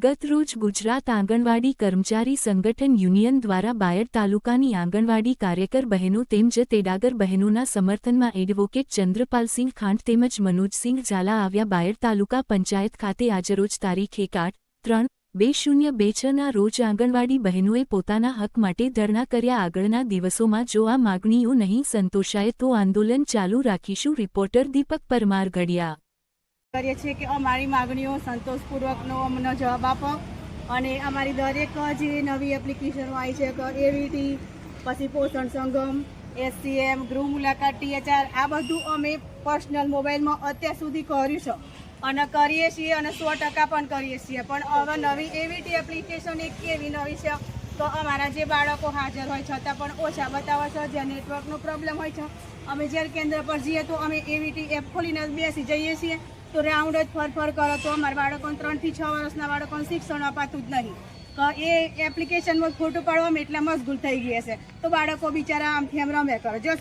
ગત રોજ ગુજરાત આંગણવાડી કર્મચારી સંગઠન યુનિયન દ્વારા બાયડ તાલુકાની આંગણવાડી કાર્યકર બહેનો તેમજ તેડાગર બહેનોના સમર્થનમાં એડવોકેટ ચંદ્રપાલસિંહ ખાંટ તેમજ મનોજસિંહ ઝાલા આવ્યા બાયડ તાલુકા પંચાયત ખાતે આજરોજ તારીખ 1-8-3-2026ના રોજ આંગણવાડી બહેનોએ પોતાના હક માટે ધરણા કર્યા। આગળના દિવસોમાં જો આ માગણીઓ નહીં સંતોષાય તો આંદોલન ચાલુ રાખીશું। રિપોર્ટર દીપક પરમાર ગઢિયા। કરીએ છીએ કે અમારી માગણીઓ સંતોષપૂર્વકનો અમને જવાબ આપો અને અમારી દરેક જે નવી એપ્લિકેશનો આવી છે કે એવીટી પછી પોષણ સંગમ SCM ગૃહ મુલાકાત THR આ બધું અમે પર્સનલ મોબાઈલમાં અત્યાર સુધી કર્યું છે અને કરીએ છીએ અને 100% પણ કરીએ છીએ। પણ હવે નવી એવીટી એપ્લિકેશન એક એવી નવી છે તો અમારા જે બાળકો હાજર હોય છતાં પણ ઓછા બતાવે છે, જ્યાં નેટવર્કનો પ્રોબ્લેમ હોય છે અમે જ્યારે કેન્દ્ર પર જઈએ તો અમે એવીટી એપ ખોલીને બેસી જઈએ છીએ તો રાઉન્ડ જ ફર કરો તો અમારા બાળકોને 3 થી 6 વર્ષના બાળકોને શિક્ષણ અપાતું જ નહીં। તો એ એપ્લિકેશનમાં ખોટું પાડવામાં એટલા મશગુલ થઈ ગયા છે તો બાળકો બિચારા આમથી આમ રમે કરે। જો